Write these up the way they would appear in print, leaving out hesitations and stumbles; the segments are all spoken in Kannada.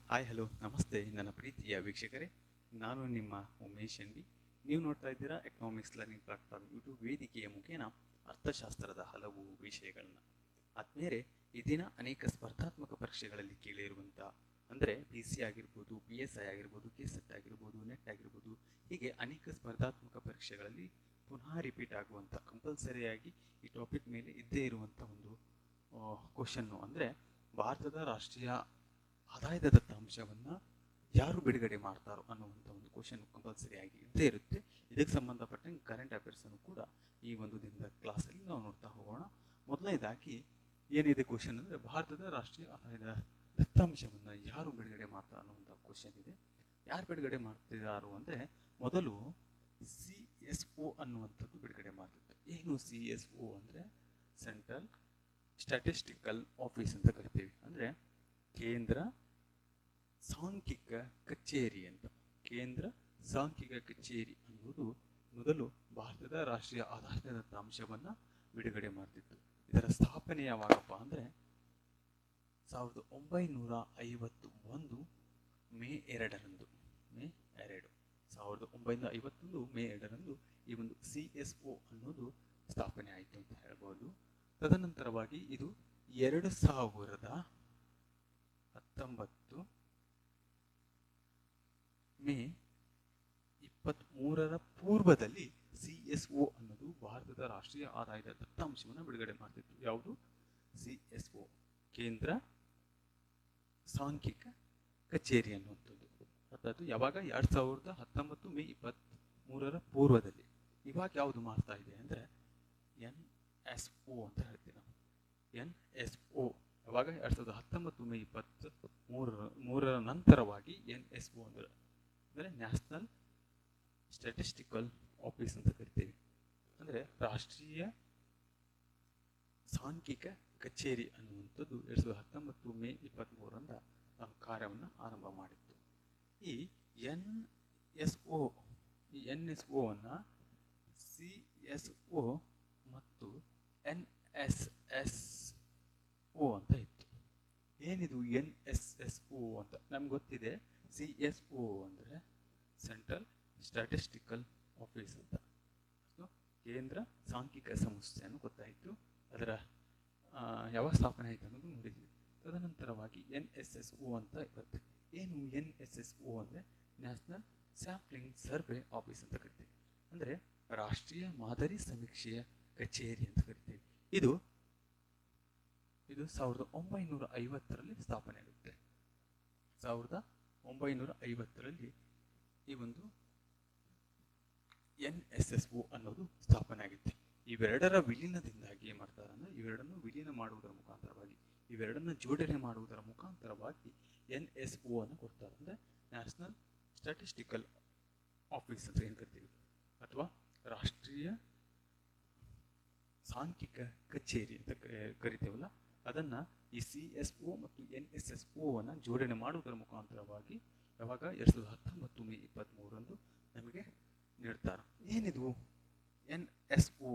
ಹಾಯ್ ಹಲೋ ನಮಸ್ತೆ ನನ್ನ ಪ್ರೀತಿಯ ವೀಕ್ಷಕರೇ. ನಾನು ನಿಮ್ಮ ಉಮೇಶ್ ಎನ್. ನೀವು ನೋಡ್ತಾ ಇದ್ದೀರಾ ಎಕನಾಮಿಕ್ಸ್ ಲರ್ನಿಂಗ್ ಪ್ಲಾಟ್ಫಾರ್ಮ್ ಯೂಟ್ಯೂಬ್ ವೇದಿಕೆಯ ಮುಖೇನ ಅರ್ಥಶಾಸ್ತ್ರದ ಹಲವು ವಿಷಯಗಳನ್ನ. ಆದ್ಮೇಲೆ ಈ ದಿನ ಅನೇಕ ಸ್ಪರ್ಧಾತ್ಮಕ ಪರೀಕ್ಷೆಗಳಲ್ಲಿ ಕೇಳಿರುವಂಥ ಅಂದರೆ ಪಿ ಸಿ ಆಗಿರ್ಬೋದು, ಪಿ ಎಸ್ ಐ ಆಗಿರ್ಬೋದು, ಕೆ ಸೆಟ್ ಆಗಿರ್ಬೋದು, ನೆಟ್ ಆಗಿರ್ಬೋದು, ಹೀಗೆ ಅನೇಕ ಸ್ಪರ್ಧಾತ್ಮಕ ಪರೀಕ್ಷೆಗಳಲ್ಲಿ ಪುನಃ ರಿಪೀಟ್ ಆಗುವಂಥ ಕಂಪಲ್ಸರಿಯಾಗಿ ಈ ಟಾಪಿಕ್ ಮೇಲೆ ಇದ್ದೇ ಇರುವಂಥ ಒಂದು ಕ್ವಶನ್ನು ಅಂದರೆ ಭಾರತದ ರಾಷ್ಟ್ರೀಯ ಆದಾಯದ ದತ್ತಾಂಶವನ್ನು ಯಾರು ಬಿಡುಗಡೆ ಮಾಡ್ತಾರೋ ಅನ್ನುವಂಥ ಒಂದು ಕ್ವಶನ್ ಕಂಪಲ್ಸರಿ ಆಗಿ ಇದ್ದೇ ಇರುತ್ತೆ. ಇದಕ್ಕೆ ಸಂಬಂಧಪಟ್ಟಂಗೆ ಕರೆಂಟ್ ಅಫೇರ್ಸನ್ನು ಕೂಡ ಈ ಒಂದು ದಿನದ ಕ್ಲಾಸಲ್ಲಿ ನಾವು ನೋಡ್ತಾ ಹೋಗೋಣ. ಮೊದಲನೇದಾಗಿ ಏನಿದೆ ಕ್ವಶನ್ ಅಂದರೆ ಭಾರತದ ರಾಷ್ಟ್ರೀಯ ಆದಾಯದ ದತ್ತಾಂಶವನ್ನು ಯಾರು ಬಿಡುಗಡೆ ಮಾಡ್ತಾರೆ ಅನ್ನುವಂಥ ಕ್ವಶನ್ ಇದೆ. ಯಾರು ಬಿಡುಗಡೆ ಮಾಡ್ತಿದ್ದಾರೋ ಅಂದರೆ ಮೊದಲು CSO ಅನ್ನುವಂಥದ್ದು ಬಿಡುಗಡೆ ಮಾಡ್ತಿತ್ತು. ಏನು CSO ಅಂದರೆ ಸೆಂಟ್ರಲ್ ಸ್ಟ್ಯಾಟಿಸ್ಟಿಕಲ್ ಆಫೀಸ್ ಅಂತ ಕರಿತೀವಿ. ಅಂದರೆ ಕೇಂದ್ರ ಸಾಂಖ್ಯಿಕ ಕಚೇರಿ ಅಂತ. ಕೇಂದ್ರ ಸಾಂಖ್ಯಿಕ ಕಚೇರಿ ಅನ್ನೋದು ಮೊದಲು ಭಾರತದ ರಾಷ್ಟ್ರೀಯ ಆದಾಯದ ದತ್ತಾಂಶವನ್ನು ಬಿಡುಗಡೆ ಮಾಡ್ತಿತ್ತು. ಇದರ ಸ್ಥಾಪನೆ ಯಾವಾಗಪ್ಪ ಅಂದರೆ 1951 ಮೇ 2ರಂದು. ಮೇ 2 ಈ ಒಂದು CSO ಅನ್ನೋದು ಸ್ಥಾಪನೆ ಆಯಿತು ಅಂತ ಹೇಳ್ಬೋದು. ತದನಂತರವಾಗಿ ಇದು 2019 ಮೇ 23ರ ಪೂರ್ವದಲ್ಲಿ CSO ಅನ್ನೋದು ಭಾರತದ ರಾಷ್ಟ್ರೀಯ ಆದಾಯದ ದತ್ತಾಂಶವನ್ನು ಬಿಡುಗಡೆ ಮಾಡ್ತಿತ್ತು. ಯಾವುದು? CSO, ಕೇಂದ್ರ ಸಾಂಖ್ಯಿಕ ಕಚೇರಿ ಅನ್ನುವಂಥದ್ದು. ಅದು ಯಾವಾಗ? 2019 ಮೇ 23ರ ಪೂರ್ವದಲ್ಲಿ. ಇವಾಗ ಯಾವುದು ಮಾಡ್ತಾ ಇದೆ ಅಂದರೆ NSO ಅಂತ ಹೇಳ್ತೀವಿ ನಾವು. NSO ಯಾವಾಗ? 2019 ಮೇ 23ರ ನಂತರವಾಗಿ NSO ಅಂದರೆ ನ್ಯಾಷನಲ್ ಸ್ಟ್ಯಾಟಿಸ್ಟಿಕಲ್ ಆಫೀಸ್ ಅಂತ ಕರಿತೀವಿ. ಅಂದರೆ ರಾಷ್ಟ್ರೀಯ ಸಾಂಖ್ಯಿಕ ಕಚೇರಿ ಅನ್ನುವಂಥದ್ದು 2019 ಮೇ 23ರಂದ ತನ್ನ ಕಾರ್ಯವನ್ನು ಆರಂಭ ಮಾಡಿತ್ತು. ಈ NSO ಅನ್ನು CSO ಮತ್ತು NSSO ಅಂತ ಇತ್ತು. ಏನಿದು NSSO ಅಂತ? ನಮ್ಗೆ ಗೊತ್ತಿದೆ. CSO ಅಂದರೆ ಸೆಂಟ್ರಲ್ ಸ್ಟ್ಯಾಟಿಸ್ಟಿಕಲ್ ಆಫೀಸ್ ಅಂತ, ಕೇಂದ್ರ ಸಾಂಖ್ಯಿಕ ಸಂಸ್ಥೆ ಅನ್ನೋ ಗೊತ್ತಾಯಿತು. ಅದರ ಯಾವಾಗ ಸ್ಥಾಪನೆ ಆಯಿತು ಅನ್ನೋದು ನೋಡಿದ್ವಿ. ತದನಂತರವಾಗಿ NSSO ಅಂತ ಬರ್ತದೆ. ಏನು NSSO ಅಂದರೆ ನ್ಯಾಷನಲ್ ಸ್ಯಾಂಪ್ಲಿಂಗ್ ಸರ್ವೆ ಆಫೀಸ್ ಅಂತ ಕರಿತೀವಿ. ಅಂದರೆ ರಾಷ್ಟ್ರೀಯ ಮಾದರಿ ಸಮೀಕ್ಷೆಯ ಕಚೇರಿ ಅಂತ ಕರಿತೀವಿ. ಇದು 1950ರಲ್ಲಿ ಸ್ಥಾಪನೆ ಆಗುತ್ತೆ. 1950ರಲ್ಲಿ ಈ ಒಂದು NSSO ಅನ್ನೋದು ಸ್ಥಾಪನೆ ಆಗುತ್ತೆ. ಇವೆರಡರ ವಿಲೀನದಿಂದಾಗಿ ಏನು ಮಾಡ್ತಾರೆ ಅಂದರೆ ಇವೆರಡನ್ನು ವಿಲೀನ ಮಾಡುವುದರ ಮುಖಾಂತರವಾಗಿ, ಇವೆರಡನ್ನು ಜೋಡಣೆ ಮಾಡುವುದರ ಮುಖಾಂತರವಾಗಿ NSO ಅನ್ನು ಕೊಡ್ತಾರೆ. ಅಂದರೆ ನ್ಯಾಷನಲ್ ಸ್ಟ್ಯಾಟಿಸ್ಟಿಕಲ್ ಆಫೀಸ್ ಅಂತ ಏನು ಕರಿತೀವಿ, ಅಥವಾ ರಾಷ್ಟ್ರೀಯ ಸಾಂಖ್ಯಿಕ ಕಚೇರಿ ಅಂತ ಕರಿತೀವಲ್ಲ, ಅದನ್ನು ಈ CSO ಮತ್ತು NSSO ಅನ್ನು ಜೋಡಣೆ ಮಾಡುವುದರ ಮುಖಾಂತರವಾಗಿ ಯಾವಾಗ 2019 ಮೇ 23ರಂದು ನಮಗೆ ನೀಡ್ತಾರೆ. ಏನಿದು NSO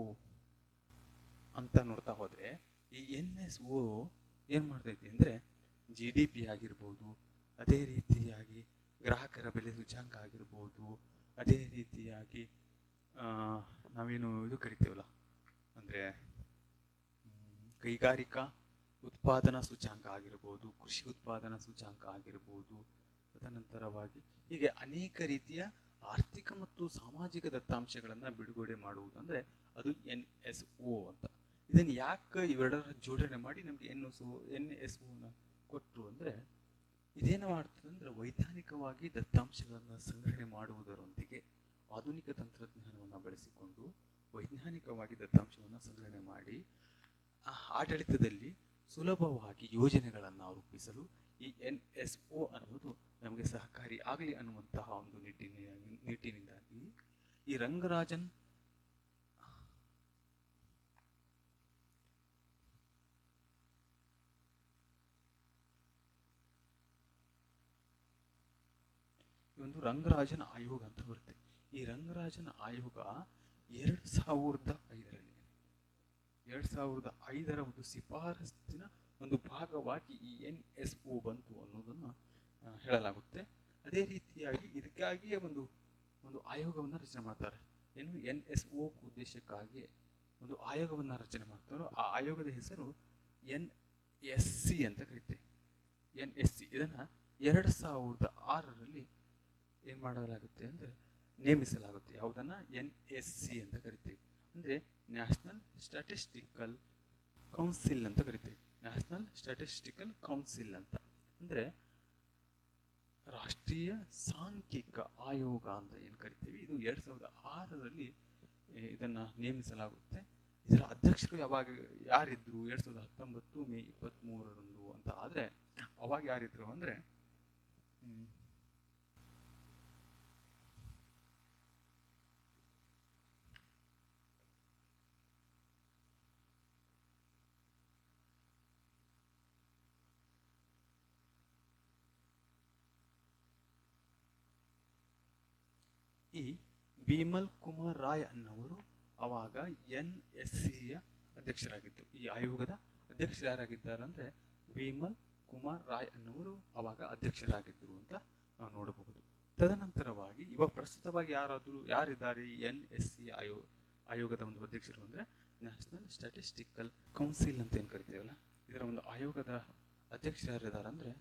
ಅಂತ ನೋಡ್ತಾ ಹೋದರೆ ಈ NSO ಏನು ಮಾಡ್ತೈತಿ ಅಂದರೆ GDP ಆಗಿರ್ಬೋದು, ಅದೇ ರೀತಿಯಾಗಿ ಗ್ರಾಹಕರ ಬೆಲೆ ಸೂಚ್ಯಾಂಕ ಆಗಿರ್ಬೋದು, ಅದೇ ರೀತಿಯಾಗಿ ನಾವೇನು ಇದು ಕರಿತೀವಲ್ಲ ಅಂದರೆ ಕೈಗಾರಿಕಾ ಉತ್ಪಾದನಾ ಸೂಚ್ಯಾಂಕ ಆಗಿರ್ಬೋದು, ಕೃಷಿ ಉತ್ಪಾದನಾ ಸೂಚ್ಯಾಂಕ ಆಗಿರ್ಬೋದು, ತದನಂತರವಾಗಿ ಹೀಗೆ ಅನೇಕ ರೀತಿಯ ಆರ್ಥಿಕ ಮತ್ತು ಸಾಮಾಜಿಕ ದತ್ತಾಂಶಗಳನ್ನು ಬಿಡುಗಡೆ ಮಾಡುವುದು ಅಂದರೆ ಅದು NSO ಅಂತ. ಇದನ್ನು ಯಾಕೆ ಇವೆರಡರ ಜೋಡಣೆ ಮಾಡಿ ನಮಗೆ NSOನ ಕೊಟ್ಟರು ಅಂದರೆ ಇದೇನು ಮಾಡ್ತದೆ ಅಂದರೆ ವೈಜ್ಞಾನಿಕವಾಗಿ ದತ್ತಾಂಶಗಳನ್ನು ಸಂಗ್ರಹಣೆ ಮಾಡುವುದರೊಂದಿಗೆ ಆಧುನಿಕ ತಂತ್ರಜ್ಞಾನವನ್ನು ಬಳಸಿಕೊಂಡು ವೈಜ್ಞಾನಿಕವಾಗಿ ದತ್ತಾಂಶವನ್ನು ಸಂಗ್ರಹಣೆ ಮಾಡಿ ಆಡಳಿತದಲ್ಲಿ ಸುಲಭವಾಗಿ ಯೋಜನೆಗಳನ್ನು ರೂಪಿಸಲು ಈ NSO ಅನ್ನೋದು ನಮಗೆ ಸಹಕಾರಿ ಆಗಲಿ ಅನ್ನುವಂತಹ ಒಂದು ನಿಟ್ಟಿನಿಂದಾಗಿ ಈ ರಂಗರಾಜನ್ ಒಂದು ರಂಗರಾಜನ್ ಆಯೋಗ ಅಂತ ಬರುತ್ತೆ. ಈ ರಂಗರಾಜನ್ ಆಯೋಗ 2005ರ ಒಂದು ಶಿಫಾರಸ್ಸಿನ ಒಂದು ಭಾಗವಾಗಿ ಈ NSO ಬಂತು ಅನ್ನೋದನ್ನು ಹೇಳಲಾಗುತ್ತೆ. ಅದೇ ರೀತಿಯಾಗಿ ಇದಕ್ಕಾಗಿಯೇ ಒಂದು ಒಂದು ಆಯೋಗವನ್ನು ರಚನೆ ಮಾಡ್ತಾರೆ. ಏನು NSO ಉದ್ದೇಶಕ್ಕಾಗಿ ಒಂದು ಆಯೋಗವನ್ನು ರಚನೆ ಮಾಡ್ತಾರೋ ಆ ಆಯೋಗದ ಹೆಸರು NSC ಅಂತ ಕರಿತೀವಿ. NSC ಇದನ್ನು 2006ರಲ್ಲಿ ಏನು ಮಾಡಲಾಗುತ್ತೆ ಅಂದರೆ ನೇಮಿಸಲಾಗುತ್ತೆ. ಯಾವುದನ್ನ NSC ಅಂತ ಕರಿತೀವಿ, ಅಂದರೆ ನ್ಯಾಷನಲ್ ಸ್ಟ್ಯಾಟಿಸ್ಟಿಕಲ್ ಕೌನ್ಸಿಲ್ ಅಂತ ಕರಿತೀವಿ. ನ್ಯಾಷನಲ್ ಸ್ಟ್ಯಾಟಿಸ್ಟಿಕಲ್ ಕೌನ್ಸಿಲ್ ಅಂತ ಅಂದರೆ ರಾಷ್ಟ್ರೀಯ ಸಾಂಖ್ಯಿಕ ಆಯೋಗ ಅಂತ ಏನು ಕರಿತೀವಿ. ಇದು 2006ರಲ್ಲಿ ಇದನ್ನು ನೇಮಿಸಲಾಗುತ್ತೆ. ಇದರ ಅಧ್ಯಕ್ಷರು ಯಾರಿದ್ರು 2019 ಮೇ 23ರಂದು ಅಂತ ಆದರೆ ಅವಾಗ ಯಾರಿದ್ರು ಅಂದರೆ ಈ ಬಿಮಲ್ ಕುಮಾರ್ ರಾಯ್ ಅನ್ನವರು ಅವಾಗ NSCಯ ಅಧ್ಯಕ್ಷರಾಗಿದ್ದರು. ಈ ಆಯೋಗದ ಅಧ್ಯಕ್ಷರು ಯಾರಾಗಿದ್ದಾರೆ ಅಂದರೆ ಬಿಮಲ್ ಕುಮಾರ್ ರಾಯ್ ಅನ್ನವರು ಅವಾಗ ಅಧ್ಯಕ್ಷರಾಗಿದ್ದರು ಅಂತ ನಾವು ನೋಡಬಹುದು. ತದನಂತರವಾಗಿ ಇವಾಗ ಪ್ರಸ್ತುತವಾಗಿ ಯಾರಿದ್ದಾರೆ NSC ಆಯೋಗದ ಒಂದು ಅಧ್ಯಕ್ಷರು ಅಂದರೆ ನ್ಯಾಷನಲ್ ಸ್ಟ್ಯಾಟಿಸ್ಟಿಕಲ್ ಕೌನ್ಸಿಲ್ ಅಂತ ಏನು ಕರಿತೀವಲ್ಲ, ಇದರ ಒಂದು ಆಯೋಗದ ಅಧ್ಯಕ್ಷರು ಯಾರಿದ್ದಾರೆ ಅಂದರೆ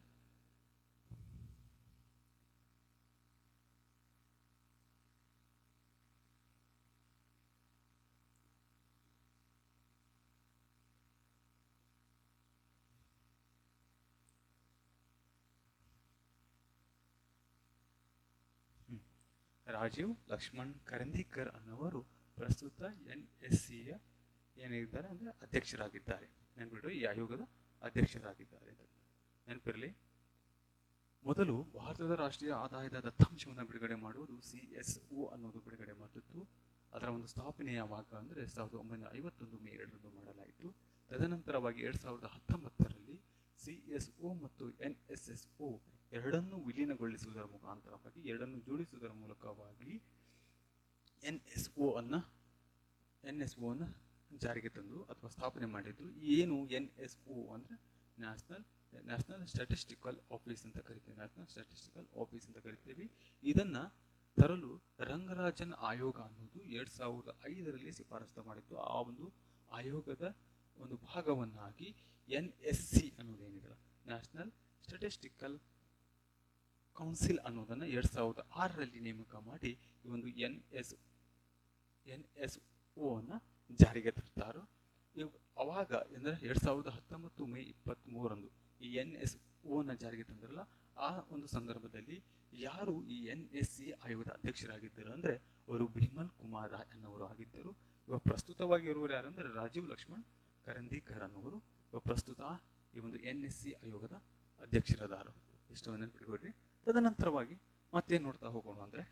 ರಾಜೀವ್ ಲಕ್ಷ್ಮಣ್ ಕರಂದೀಕರ್ ಅನ್ನವರು ಪ್ರಸ್ತುತ NSCಯ ಏನಿದ್ದಾರೆ ಅಂದರೆ ಅಧ್ಯಕ್ಷರಾಗಿದ್ದಾರೆ. ನೆನ್ಪಿಟ್ಟು ಈ ಆಯೋಗದ ಅಧ್ಯಕ್ಷರಾಗಿದ್ದಾರೆ. ನೆನಪಿರಲಿ, ಮೊದಲು ಭಾರತದ ರಾಷ್ಟ್ರೀಯ ಆದಾಯದ ದತ್ತಾಂಶವನ್ನು ಬಿಡುಗಡೆ ಮಾಡುವುದು CSO ಅನ್ನೋದು ಬಿಡುಗಡೆ ಮಾಡಿತ್ತು. ಅದರ ಒಂದು ಸ್ಥಾಪನೆ ಯಾವಾಗ ಅಂದರೆ 1951 ಮೇ 2ರಂದು ಮಾಡಲಾಯಿತು. ತದನಂತರವಾಗಿ 2019ರಲ್ಲಿ CSO ಮತ್ತು NSSO ಎರಡನ್ನೂ ವಿಲೀನಗೊಳಿಸುವುದರ ಮುಖಾಂತರವಾಗಿ, ಎರಡನ್ನು ಜೋಡಿಸುವುದರ ಮೂಲಕವಾಗಿ NSO ಅನ್ನು ಜಾರಿಗೆ ತಂದು ಅಥವಾ ಸ್ಥಾಪನೆ ಮಾಡಿದ್ದು. ಏನು NSO ಅಂದರೆ ನ್ಯಾಷನಲ್ ಸ್ಟ್ಯಾಟಿಸ್ಟಿಕಲ್ ಆಫೀಸ್ ಅಂತ ಕರಿತೀವಿ. ನ್ಯಾಷನಲ್ ಸ್ಟ್ಯಾಟಿಸ್ಟಿಕಲ್ ಆಫೀಸ್ ಅಂತ ಕರಿತೀವಿ. ಇದನ್ನ ತರಲು ರಂಗರಾಜನ್ ಆಯೋಗ ಅನ್ನೋದು 2005ರಲ್ಲಿ ಶಿಫಾರಸು ಮಾಡಿದ್ದು. ಆ ಒಂದು ಆಯೋಗದ ಒಂದು ಭಾಗವನ್ನಾಗಿ NSC ಅನ್ನೋದೇನಿದೆ, ನ್ಯಾಷನಲ್ ಸ್ಟ್ಯಾಟಿಸ್ಟಿಕಲ್ ಕೌನ್ಸಿಲ್ ಅನ್ನೋದನ್ನು 2006ರಲ್ಲಿ ನೇಮಕ ಮಾಡಿ ಈ ಒಂದು NSO ಅನ್ನ ಜಾರಿಗೆ ತರ್ತಾರೋ. ಅವಾಗ ಅಂದರೆ 2019 ಮೇ 23ರಂದು ಈ NSO ನ ಜಾರಿಗೆ ತಂದಿರಲ್ಲ. ಆ ಒಂದು ಸಂದರ್ಭದಲ್ಲಿ ಯಾರು ಈ NSC ಆಯೋಗದ ಅಧ್ಯಕ್ಷರಾಗಿದ್ದರು ಅಂದರೆ ಅವರು ಬಿಮಲ್ ಕುಮಾರ್ ರಾಯ್ ಅನ್ನವರು ಆಗಿದ್ದರು. ಇವಾಗ ಪ್ರಸ್ತುತವಾಗಿ ಇರುವರು ಯಾರಂದ್ರೆ ರಾಜೀವ್ ಲಕ್ಷ್ಮಣ್ ಕರಂದೀಕರ್ ಅನ್ನವರು ಪ್ರಸ್ತುತ ಈ ಒಂದು NSC ಆಯೋಗದ ಅಧ್ಯಕ್ಷರಾದರು. ಇಷ್ಟು ನೆನಪಿಟ್ಕೊಡ್ರಿ. ತದನಂತರವಾಗಿ ಮತ್ತೇನು ನೋಡ್ತಾ ಹೋಗೋಣ ಅಂದರೆ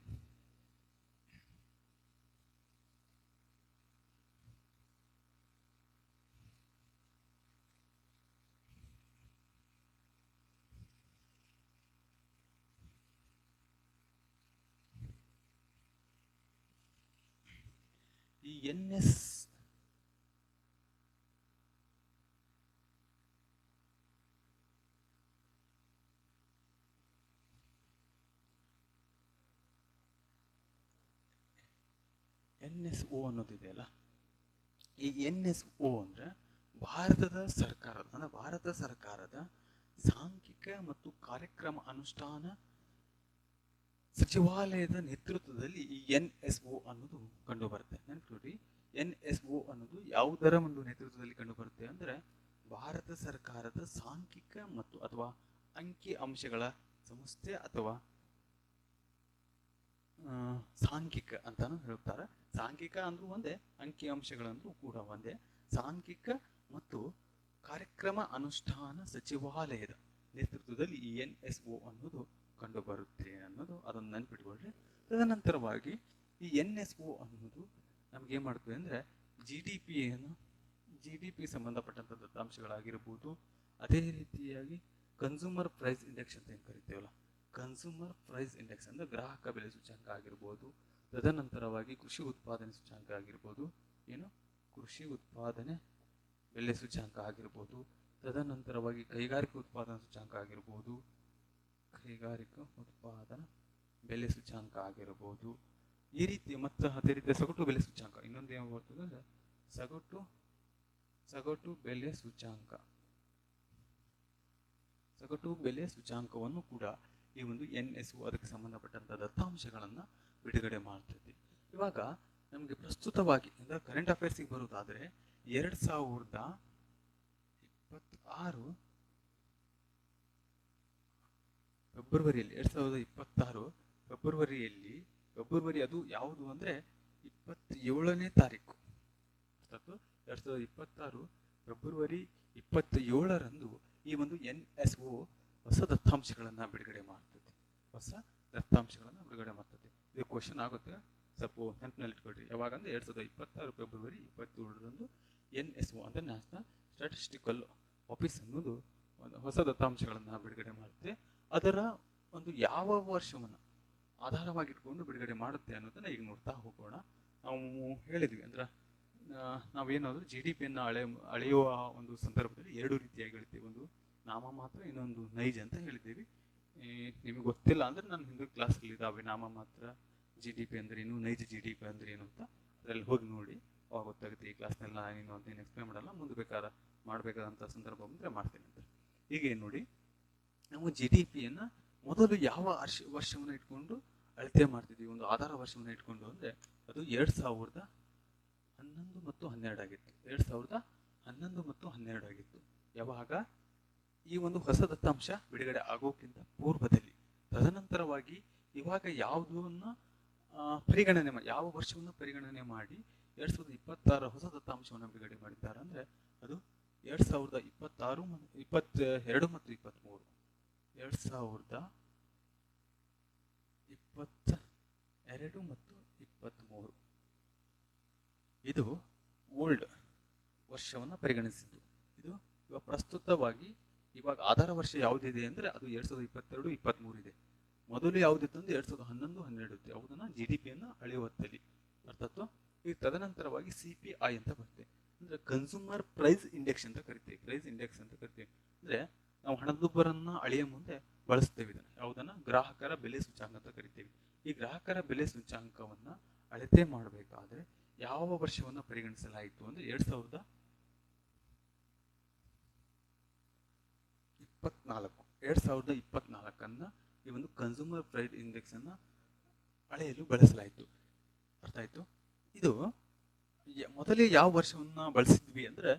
ಈ NSO ಅನ್ನೋದಿದೆಯಲ್ಲ, ಈ NSO ಅಂದ್ರೆ ಭಾರತ ಸರ್ಕಾರದ ಸಾಂಖ್ಯಿಕ ಮತ್ತು ಕಾರ್ಯಕ್ರಮ ಅನುಷ್ಠಾನ ಸಚಿವಾಲಯದ ನೇತೃತ್ವದಲ್ಲಿ ಈ NSO ಅನ್ನೋದು ಕಂಡು ಬರುತ್ತೆ. ನೆನಪಿಡಿ, NSO ಅನ್ನೋದು ಯಾವುದರ ಒಂದು ನೇತೃತ್ವದಲ್ಲಿ ಕಂಡು ಬರುತ್ತೆ ಅಂದ್ರೆ ಭಾರತ ಸರ್ಕಾರದ ಸಾಂಖ್ಯಿಕ ಮತ್ತು ಅಥವಾ ಅಂಕಿ ಅಂಶಗಳ ಸಂಸ್ಥೆ ಅಥವಾ ಸಾಂಖ್ಯಿಕ ಅಂತಾನು ಹೇಳ್ತಾರೆ. ಸಾಂಖ್ಯಿಕ ಅಂದ್ರೂ ಒಂದೇ, ಅಂಕಿ ಅಂಶಗಳಂದ್ರೂ ಕೂಡ ಒಂದೇ. ಸಾಂಖ್ಯಿಕ ಮತ್ತು ಕಾರ್ಯಕ್ರಮ ಅನುಷ್ಠಾನ ಸಚಿವಾಲಯದ ನೇತೃತ್ವದಲ್ಲಿ ಈ NSO ಅನ್ನೋದು ಕಂಡು ಬರುತ್ತೆ ಅನ್ನೋದು ಅದನ್ನು ನೆನ್ಪಿಟ್ಕೊಳ್ರಿ. ತದನಂತರವಾಗಿ ಈ NSO ಅನ್ನೋದು ನಮ್ಗೆ ಏನ್ ಮಾಡ್ತದೆ ಅಂದ್ರೆ GDP ಸಂಬಂಧಪಟ್ಟಂತ ದತ್ತಾಂಶಗಳಾಗಿರ್ಬೋದು, ಅದೇ ರೀತಿಯಾಗಿ ಕನ್ಸ್ಯೂಮರ್ ಪ್ರೈಸ್ ಇಂಡೆಕ್ಸ್ ಅಂತ ಏನ್ ಕರಿತೇವಲ್ಲ, ಕನ್ಸ್ಯೂಮರ್ ಪ್ರೈಸ್ ಇಂಡೆಕ್ಸ್ ಅಂದ್ರೆ ಗ್ರಾಹಕ ಬೆಲೆ ಸೂಚ್ಯಂಕ ಆಗಿರ್ಬೋದು. ತದನಂತರವಾಗಿ ಕೃಷಿ ಉತ್ಪಾದನೆ ಸೂಚ್ಯಂಕ ಆಗಿರ್ಬೋದು, ಕೃಷಿ ಉತ್ಪಾದನೆ ಬೆಲೆ ಸೂಚ್ಯಂಕ ಆಗಿರ್ಬೋದು. ತದನಂತರವಾಗಿ ಕೈಗಾರಿಕಾ ಉತ್ಪಾದನಾ ಸೂಚ್ಯಂಕ ಆಗಿರ್ಬೋದು, ಕೈಗಾರಿಕಾ ಉತ್ಪಾದನಾ ಬೆಲೆ ಸೂಚ್ಯಾಂಕ ಆಗಿರಬಹುದು. ಈ ರೀತಿ ಮತ್ತು ಅದೇ ರೀತಿ ಸಗಟು ಬೆಲೆ ಸೂಚ್ಯಾಂಕ ಇನ್ನೊಂದು ಏನು ಬರ್ತದೆ ಅಂದರೆ ಸಗಟು ಬೆಲೆ ಸೂಚ್ಯಾಂಕ. ಸಗಟು ಬೆಲೆ ಸೂಚ್ಯಾಂಕವನ್ನು ಕೂಡ ಈ ಒಂದು NSO ಅದಕ್ಕೆ ಸಂಬಂಧಪಟ್ಟಂತ ದತ್ತಾಂಶಗಳನ್ನು ಬಿಡುಗಡೆ ಮಾಡ್ತೈತಿ. ಇವಾಗ ನಮಗೆ ಪ್ರಸ್ತುತವಾಗಿ ಅಂದರೆ ಕರೆಂಟ್ ಅಫೇರ್ಸ್ಗೆ ಬರೋದಾದರೆ 2026 ಫೆಬ್ರವರಿಯಲ್ಲಿ 2026 ಫೆಬ್ರವರಿಯಲ್ಲಿ ಅದು ಯಾವುದು ಅಂದರೆ 27ನೇ ತಾರೀಕು. 2026 ಫೆಬ್ರವರಿ 27ರಂದು ಈ ಒಂದು NSO ಹೊಸ ದತ್ತಾಂಶಗಳನ್ನು ಬಿಡುಗಡೆ ಮಾಡ್ತದೆ. ಇದು ಕ್ವಶನ್ ಆಗುತ್ತೆ, ಸ್ವಲ್ಪ ನೆನಪಿನಲ್ಲಿ ಇಟ್ಕೊಳ್ರಿ. ಯಾವಾಗ ಅಂದರೆ 2026 ಫೆಬ್ರವರಿ 27ರಂದು NSO ಅಂದರೆ ನ್ಯಾಷನಲ್ ಸ್ಟ್ಯಾಟಿಸ್ಟಿಕಲ್ ಆಫೀಸ್ ಅನ್ನೋದು ಹೊಸ ದತ್ತಾಂಶಗಳನ್ನು ಬಿಡುಗಡೆ ಮಾಡುತ್ತೆ. ಅದರ ಒಂದು ಯಾವ ವರ್ಷವನ್ನು ಆಧಾರವಾಗಿಟ್ಕೊಂಡು ಬಿಡುಗಡೆ ಮಾಡುತ್ತೆ ಅನ್ನೋದನ್ನ ಈಗ ನೋಡ್ತಾ ಹೋಗೋಣ. ನಾವು ಹೇಳಿದ್ವಿ ಅಂದ್ರೆ ನಾವೇನಾದರೂ GDP-ಯನ್ನು ಅಳೆಯುವ ಒಂದು ಸಂದರ್ಭದಲ್ಲಿ ಎರಡು ರೀತಿಯಾಗಿ ಹೇಳ್ತೀವಿ. ಒಂದು ನಾಮಮಾತ್ರ, ಇನ್ನೊಂದು ನೈಜ ಅಂತ ಹೇಳಿದ್ದೀವಿ. ನಿಮಗೆ ಗೊತ್ತಿಲ್ಲ ಅಂದ್ರೆ ನಾನು ಹಿಂದಿನ ಕ್ಲಾಸಲ್ಲಿ ಇದ್ದಾವೆ ನಾಮಮಾತ್ರ GDP ಅಂದ್ರೆ ಏನು, ನೈಜ GDP ಅಂದ್ರೆ ಏನು ಅಂತ ಅದರಲ್ಲಿ ಹೋಗಿ ನೋಡಿ, ಅವಾಗ ಗೊತ್ತಾಗುತ್ತೆ. ಈ ಕ್ಲಾಸ್ನೆಲ್ಲ ನೀನು ಅಂತ ಎಕ್ಸ್ಪ್ಲೇನ್ ಮಾಡಲ್ಲ, ಮುಂದೆ ಬೇಕಾದ ಮಾಡಬೇಕಾದಂಥ ಸಂದರ್ಭ ಬಂದರೆ ಮಾಡ್ತೀನಿ ಅಂತ. ಹೀಗೆ ನೋಡಿ, ನಾವು GDP-ಯನ್ನು ಮೊದಲು ಯಾವ ವರ್ಷವನ್ನು ಇಟ್ಕೊಂಡು ಅಳತೆ ಮಾಡ್ತಿದ್ವಿ, ಒಂದು ಆಧಾರ ವರ್ಷವನ್ನು ಇಟ್ಕೊಂಡು ಅಂದರೆ ಅದು 2011 ಮತ್ತು 12 ಆಗಿತ್ತು. 2011 ಮತ್ತು 12 ಆಗಿತ್ತು. ಯಾವಾಗ ಈ ಒಂದು ಹೊಸ ದತ್ತಾಂಶ ಬಿಡುಗಡೆ ಆಗೋಕ್ಕಿಂತ ಪೂರ್ವದಲ್ಲಿ. ತದನಂತರವಾಗಿ ಇವಾಗ ಯಾವುದನ್ನ ಪರಿಗಣನೆ ಮಾಡಿ, ಯಾವ ವರ್ಷವನ್ನು ಪರಿಗಣನೆ ಮಾಡಿ 2026 ಹೊಸ ದತ್ತಾಂಶವನ್ನು ಬಿಡುಗಡೆ ಮಾಡಿದ್ದಾರೆ ಅಂದರೆ ಅದು 2022 ಮತ್ತು 23. 2022 ಮತ್ತು 23 ಇದು ಓಲ್ಡ್ ವರ್ಷವನ್ನು ಪರಿಗಣಿಸಿದ್ದು. ಇದು ಇವಾಗ ಪ್ರಸ್ತುತವಾಗಿ ಇವಾಗ ಆಧಾರ ವರ್ಷ ಯಾವುದಿದೆ ಅಂದರೆ ಅದು 2022-23 ಇದೆ. ಮೊದಲು ಯಾವುದಿತ್ತು ಅಂದರೆ 2011-12 ಇತ್ತು. ಯಾವುದನ್ನ GDP-ಯನ್ನು ಅಳೆಯುವತ್ತಲ್ಲಿ ಅರ್ಥಾತ್. ಈಗ ತದನಂತರವಾಗಿ CPI ಅಂತ ಬರುತ್ತೆ, ಅಂದರೆ ಕನ್ಸ್ಯೂಮರ್ ಪ್ರೈಸ್ ಇಂಡೆಕ್ಸ್ ಅಂತ ಕರಿತೀವಿ. ಅಂದರೆ ನಾವು ಹಣದುಬ್ಬರನ್ನ ಅಳೆಯ ಮುಂದೆ ಬಳಸ್ತೇವೆ ಇದನ್ನು. ಯಾವುದನ್ನ ಗ್ರಾಹಕರ ಬೆಲೆ ಸೂಚ್ಯಾಂಕ ಅಂತ ಕರಿತೀವಿ. ಈ ಗ್ರಾಹಕರ ಬೆಲೆ ಸೂಚ್ಯಾಂಕವನ್ನ ಅಳತೆ ಮಾಡಬೇಕಾದ್ರೆ ಯಾವ ವರ್ಷವನ್ನು ಪರಿಗಣಿಸಲಾಯಿತು ಅಂದರೆ 2024 ಈ ಒಂದು ಕನ್ಸ್ಯೂಮರ್ ಪ್ರೈಸ್ ಇಂಡೆಕ್ಸ್ ಅನ್ನ ಅಳೆಯಲು ಬಳಸಲಾಯಿತು. ಅರ್ಥ ಆಯ್ತು? ಇದು ಮೊದಲೇ ಯಾವ ವರ್ಷವನ್ನ ಬಳಸಿದ್ವಿ ಅಂದ್ರೆ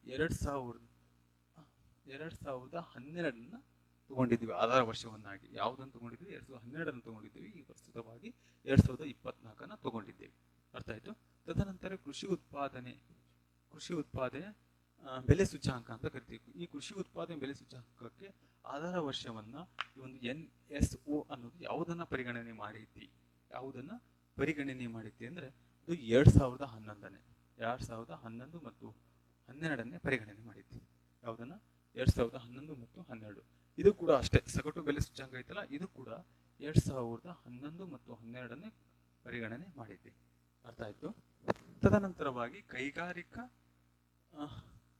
2012 ತಗೊಂಡಿದ್ವಿ ಆಧಾರ ವರ್ಷವನ್ನಾಗಿ. ಯಾವುದನ್ನು ತಗೊಂಡಿದ್ವಿ? 2012 ತಗೊಂಡಿದ್ವಿ. ಈ ಪ್ರಸ್ತುತವಾಗಿ 2024 ತಗೊಂಡಿದ್ದೇವೆ. ಅರ್ಥ ಆಯ್ತು? ತದನಂತರ ಕೃಷಿ ಉತ್ಪಾದನೆ ಬೆಲೆ ಸೂಚ್ಯಾಂಕ ಅಂತ ಕರಿತೀವಿ. ಈ ಕೃಷಿ ಉತ್ಪಾದನೆ ಬೆಲೆ ಸೂಚ್ಯಾಂಕಕ್ಕೆ ಆಧಾರ ವರ್ಷವನ್ನ ಈ ಒಂದು NSO ಅನ್ನೋದು ಯಾವುದನ್ನ ಪರಿಗಣನೆ ಮಾಡೈತಿ ಅಂದ್ರೆ ಇದು 2011 ಮತ್ತು 12 ಪರಿಗಣನೆ ಮಾಡೈತಿ. ಯಾವುದನ್ನ? 2011 ಮತ್ತು 12. ಇದು ಕೂಡ ಅಷ್ಟೇ, ಸಗಟು ಬೆಲೆ ಸೂಚ್ಯಾಂಕ ಐತಲ್ಲ, ಇದು ಕೂಡ 2011 ಮತ್ತು 12 ಪರಿಗಣನೆ ಮಾಡೈತಿ. ಅರ್ಥ ಆಯ್ತು? ತದನಂತರವಾಗಿ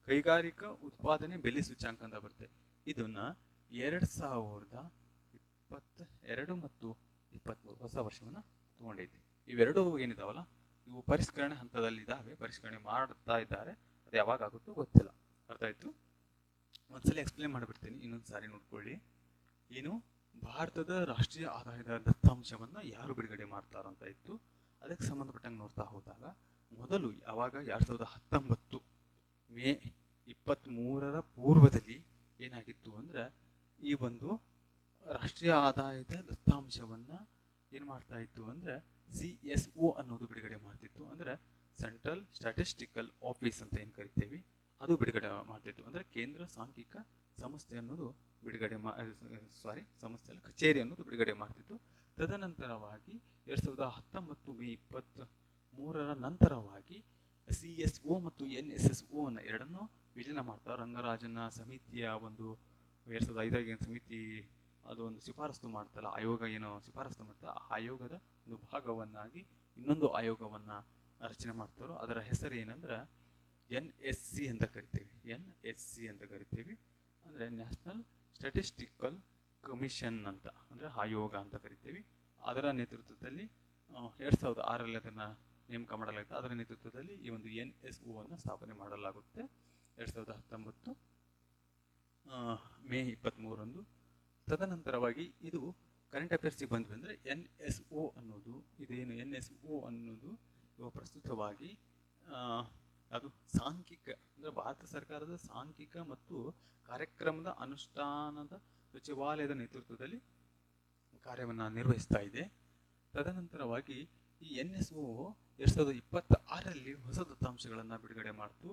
ಕೈಗಾರಿಕಾ ಉತ್ಪಾದನೆ ಬೆಲೆ ಸೂಚ್ಯಾಂಕ ಅಂತ ಬರುತ್ತೆ. ಇದನ್ನ 2022 ಮತ್ತು 23 ಹೊಸ ವರ್ಷವನ್ನ ತಗೊಂಡೈತಿ. ಇವೆರಡು ಏನಿದಾವಲ್ಲ, ಇವು ಪರಿಷ್ಕರಣೆ ಹಂತದಲ್ಲಿದ್ದಾವೆ, ಪರಿಷ್ಕರಣೆ ಮಾಡ್ತಾ ಇದ್ದಾರೆ. ಅದು ಯಾವಾಗ ಆಗುತ್ತೋ ಗೊತ್ತಿಲ್ಲ. ಅರ್ಥ ಆಯ್ತು? ಒಂದ್ಸಲ ಎಕ್ಸ್ಪ್ಲೇನ್ ಮಾಡಿಬಿಡ್ತೀನಿ, ಇನ್ನೊಂದು ಸಾರಿ ನೋಡ್ಕೊಳ್ಳಿ. ಏನು ಭಾರತದ ರಾಷ್ಟ್ರೀಯ ಆದಾಯದ ದತ್ತಾಂಶವನ್ನ ಯಾರು ಬಿಡುಗಡೆ ಮಾಡ್ತಾರಂತ ಇತ್ತು. ಅದಕ್ಕೆ ಸಂಬಂಧಪಟ್ಟಂಗೆ ನೋಡ್ತಾ ಹೋದಾಗ ಮೊದಲು ಯಾವಾಗ 2019 ಮೇ 23 ಪೂರ್ವದಲ್ಲಿ ಏನಾಗಿತ್ತು ಅಂದ್ರೆ ಈ ಒಂದು ರಾಷ್ಟ್ರೀಯ ಆದಾಯದ ದತ್ತಾಂಶವನ್ನ ಏನ್ ಮಾಡ್ತಾ ಇತ್ತು ಅಂದ್ರೆ CSO ಅನ್ನೋದು ಬಿಡುಗಡೆ ಮಾಡ್ತಿತ್ತು. ಅಂದ್ರೆ ಸೆಂಟ್ರಲ್ ಸ್ಟ್ಯಾಟಿಸ್ಟಿಕಲ್ ಆಫೀಸ್ ಅಂತ ಏನ್ ಕರಿತೇವಿ, ಅದು ಬಿಡುಗಡೆ ಮಾಡ್ತಿತ್ತು. ಅಂದ್ರೆ ಕೇಂದ್ರ ಸಾಂಖ್ಯಿಕ ಸಂಸ್ಥೆ ಅನ್ನೋದು ಕಚೇರಿ ಅನ್ನೋದು ಬಿಡುಗಡೆ ಮಾಡ್ತಿತ್ತು. ತದನಂತರವಾಗಿ 2019 ಮೇ 23 ನಂತರವಾಗಿ CSO ಮತ್ತು NSSO ಅನ್ನ ಎರಡನ್ನೂ ವಿಲೀನ ಮಾಡ್ತಾರೆ. ರಂಗರಾಜನ ಸಮಿತಿಯ ಒಂದು 2005 ಸಮಿತಿ ಅದು ಒಂದು ಶಿಫಾರಸು ಮಾಡ್ತಲ್ಲ, ಆಯೋಗ ಏನೋ ಶಿಫಾರಸು ಮಾಡ್ತಾ, ಆ ಆಯೋಗದ ಒಂದು ಭಾಗವನ್ನಾಗಿ ಇನ್ನೊಂದು ಆಯೋಗವನ್ನ ರಚನೆ ಮಾಡ್ತಾರೋ. ಅದರ ಹೆಸರು ಏನಂದ್ರೆ NSC ಅಂತ ಕರಿತೀವಿ. ಅಂದ್ರೆ ನ್ಯಾಷನಲ್ ಸ್ಟ್ಯಾಟಿಸ್ಟಿಕಲ್ ಕಮಿಷನ್ ಅಂತ ಅಂದರೆ ಆಯೋಗ ಅಂತ ಕರಿತೀವಿ. ಅದರ ನೇತೃತ್ವದಲ್ಲಿ 2006ರಲ್ಲಿ ಅದನ್ನು ನೇಮಕ ಮಾಡಲಾಗುತ್ತೆ. ಅದರ ನೇತೃತ್ವದಲ್ಲಿ ಈ ಒಂದು NSO ಅನ್ನು ಸ್ಥಾಪನೆ ಮಾಡಲಾಗುತ್ತೆ 2019 ಮೇ 23ರಂದು. ತದನಂತರವಾಗಿ ಇದು ಕರೆಂಟ್ ಅಫೇರ್ಸ್ಗೆ ಬಂದ್ವಿ ಅಂದರೆ NSO ಅನ್ನೋದು ಇದೇನು NSO ಅನ್ನೋದು ಪ್ರಸ್ತುತವಾಗಿ ಅದು ಸಾಂಖ್ಯಿಕ ಅಂದರೆ ಭಾರತ ಸರ್ಕಾರದ ಸಾಂಖ್ಯಿಕ ಮತ್ತು ಕಾರ್ಯಕ್ರಮದ ಅನುಷ್ಠಾನದ ಸಚಿವಾಲಯದ ನೇತೃತ್ವದಲ್ಲಿ ಕಾರ್ಯವನ್ನು ನಿರ್ವಹಿಸ್ತಾ ಇದೆ. ತದನಂತರವಾಗಿ ಈ NSO 2026ರಲ್ಲಿ ಹೊಸ ದತ್ತಾಂಶಗಳನ್ನು ಬಿಡುಗಡೆ ಮಾಡ್ತು.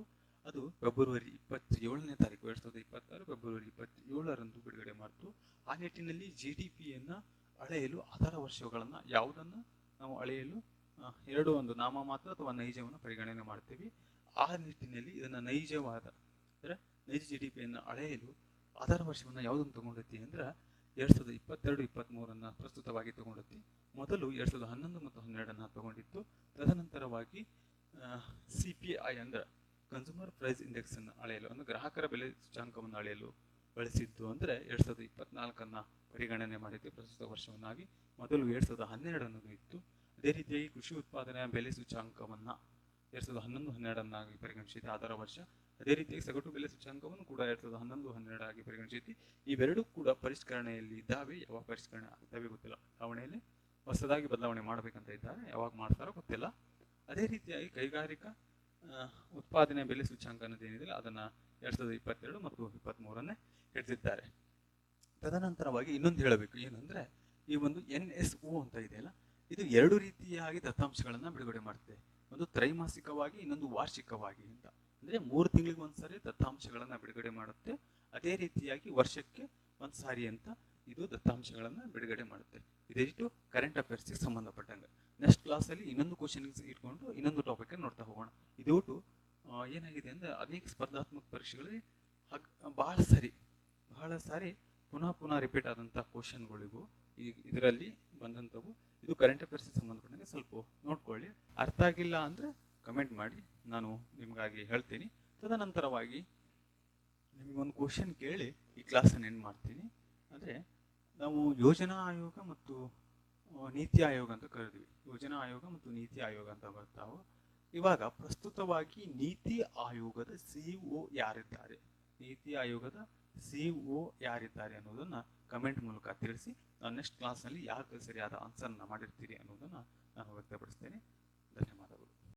ಅದು ಫೆಬ್ರವರಿ 27ನೇ ತಾರೀಕು 2026 ಫೆಬ್ರವರಿ 27ರಂದು ಬಿಡುಗಡೆ ಮಾಡ್ತು. ಆ ನಿಟ್ಟಿನಲ್ಲಿ GDPಯನ್ನು ಅಳೆಯಲು ಆಧಾರ ವರ್ಷಗಳನ್ನು ಯಾವುದನ್ನು ನಾವು ಅಳೆಯಲು ಒಂದು ನಾಮಮಾತ್ರ ಅಥವಾ ನೈಜವನ್ನು ಪರಿಗಣನೆ ಮಾಡ್ತೀವಿ. ಆ ನಿಟ್ಟಿನಲ್ಲಿ ಇದನ್ನು ನೈಜವಾದ ಅಂದರೆ ನೈಜ GDPಯನ್ನು ಅಳೆಯಲು ಆಧಾರ ವರ್ಷವನ್ನು ಯಾವುದನ್ನು ತಗೊಂಡೈತಿ ಅಂದ್ರೆ 2022-23 ಪ್ರಸ್ತುತವಾಗಿ ತಗೊಂಡೈತಿ. ಮೊದಲು 2011 ಮತ್ತು 12 ತಗೊಂಡಿತ್ತು. ತದನಂತರವಾಗಿ CPI ಅಂದ್ರೆ ಕನ್ಸ್ಯೂಮರ್ ಪ್ರೈಸ್ ಇಂಡೆಕ್ಸ್ ಅನ್ನು ಅಳೆಯಲು ಅಂದ್ರೆ ಗ್ರಾಹಕರ ಬೆಲೆ ಸೂಚ್ಯಾಂಕವನ್ನು ಅಳೆಯಲು ಬಳಸಿದ್ದು ಅಂದರೆ 2024 ಪರಿಗಣನೆ ಮಾಡಿದ್ದು ಪ್ರಸ್ತುತ ವರ್ಷವನ್ನಾಗಿ. ಮೊದಲು 2012 ಅನ್ನೋದು ಇತ್ತು. ಅದೇ ರೀತಿಯಾಗಿ ಕೃಷಿ ಉತ್ಪಾದನೆಯ ಬೆಲೆ ಸೂಚ್ಯಾಂಕವನ್ನು 2011-12 ಪರಿಗಣಿಸಿದೆ ಆಧಾರ ವರ್ಷ. ಅದೇ ರೀತಿಯಾಗಿ ಸಗಟು ಬೆಲೆ ಸೂಚ್ಯಾಂಕವನ್ನು ಕೂಡ 2011-12 ಆಗಿ ಪರಿಗಣಿಸಿದೆ. ಇವೆರಡೂ ಕೂಡ ಪರಿಷ್ಕರಣೆಯಲ್ಲಿ ಇದ್ದಾವೆ. ಯಾವಾಗ ಪರಿಷ್ಕರಣೆ ಆಗ್ತವೆ ಗೊತ್ತಿಲ್ಲ. ಚುನಾವಣೆಯಲ್ಲಿ ಹೊಸದಾಗಿ ಬದಲಾವಣೆ ಮಾಡಬೇಕಂತ ಇದ್ದಾರೆ, ಯಾವಾಗ ಮಾಡ್ತಾರೋ ಗೊತ್ತಿಲ್ಲ. ಅದೇ ರೀತಿಯಾಗಿ ಕೈಗಾರಿಕಾ ಉತ್ಪಾದನೆ ಬೆಲೆ ಸೂಚ್ಯಾಂಕ ಅನ್ನೋದೇನಿದೆ ಅದನ್ನು 2022 ಮತ್ತು 23 ಹಿಡಿದಿದ್ದಾರೆ. ತದನಂತರವಾಗಿ ಇನ್ನೊಂದು ಹೇಳಬೇಕು ಏನಂದ್ರೆ ಈ ಒಂದು NSO ಅಂತ ಇದೆಯಲ್ಲ, ಇದು ಎರಡು ರೀತಿಯಾಗಿ ದತ್ತಾಂಶಗಳನ್ನು ಬಿಡುಗಡೆ ಮಾಡುತ್ತೆ. ಒಂದು ತ್ರೈಮಾಸಿಕವಾಗಿ, ಇನ್ನೊಂದು ವಾರ್ಷಿಕವಾಗಿ ಅಂತ. ಅಂದ್ರೆ 3 ತಿಂಗಳಿಗೆ ಒಂದ್ಸರಿ ದತ್ತಾಂಶಗಳನ್ನು ಬಿಡುಗಡೆ ಮಾಡುತ್ತೆ. ಅದೇ ರೀತಿಯಾಗಿ ವರ್ಷಕ್ಕೆ ಒಂದ್ಸಾರಿ ಅಂತ ಇದು ದತ್ತಾಂಶಗಳನ್ನು ಬಿಡುಗಡೆ ಮಾಡುತ್ತೆ. ಇದಿಷ್ಟು ಕರೆಂಟ್ ಅಫೇರ್ಸ್ಗೆ ಸಂಬಂಧಪಟ್ಟಂಗೆ. ನೆಕ್ಸ್ಟ್ ಕ್ಲಾಸಲ್ಲಿ ಇನ್ನೊಂದು ಕ್ವಶನ್ ಇಟ್ಕೊಂಡು ಇನ್ನೊಂದು ಟಾಪಿಕ್ ನೋಡ್ತಾ ಹೋಗೋಣ. ಇದೊಟ್ಟು ಏನಾಗಿದೆ ಅಂದ್ರೆ ಅನೇಕ ಸ್ಪರ್ಧಾತ್ಮಕ ಪರೀಕ್ಷೆಗಳಲ್ಲಿ ಬಹಳ ಸಾರಿ ಪುನಃ ರಿಪೀಟ್ ಆದಂಥ ಕ್ವಶನ್ಗಳಿಗೂ ಇದರಲ್ಲಿ ಬಂದಂಥವು. ಇದು ಕರೆಂಟ್ ಅಫೇರ್ಸ್ಗೆ ಸಂಬಂಧಪಟ್ಟಂಗೆ ಸ್ವಲ್ಪ ನೋಡ್ಕೊಳ್ಳಿ. ಅರ್ಥ ಆಗಿಲ್ಲ ಅಂದರೆ ಕಮೆಂಟ್ ಮಾಡಿ, ನಾನು ನಿಮಗಾಗಿ ಹೇಳ್ತೀನಿ. ತದನಂತರವಾಗಿ ನಿಮಗೊಂದು ಕ್ವಶನ್ ಕೇಳಿ ಈ ಕ್ಲಾಸನ್ನು ಎಂಡ್ ಮಾಡ್ತೀನಿ. ಅಂದರೆ ನಾವು ಯೋಜನಾ ಆಯೋಗ ಮತ್ತು ನೀತಿ ಆಯೋಗ ಅಂತ ಕರೆದ್ವಿ. ಯೋಜನಾ ಆಯೋಗ ಮತ್ತು ನೀತಿ ಆಯೋಗ ಅಂತ ಬರ್ತಾವೆ. ಇವಾಗ ಪ್ರಸ್ತುತವಾಗಿ ನೀತಿ ಆಯೋಗದ CEO ಯಾರಿದ್ದಾರೆ, ನೀತಿ ಆಯೋಗದ CEO ಯಾರಿದ್ದಾರೆ ಅನ್ನೋದನ್ನು ಕಮೆಂಟ್ ಮೂಲಕ ತಿಳಿಸಿ. ನಾನು ನೆಕ್ಸ್ಟ್ ಕ್ಲಾಸ್ನಲ್ಲಿ ಯಾರು ಸರಿಯಾದ ಆನ್ಸರ್ನ ಮಾಡಿರ್ತೀರಿ ಅನ್ನೋದನ್ನು ನಾನು ವ್ಯಕ್ತಪಡಿಸ್ತೇನೆ.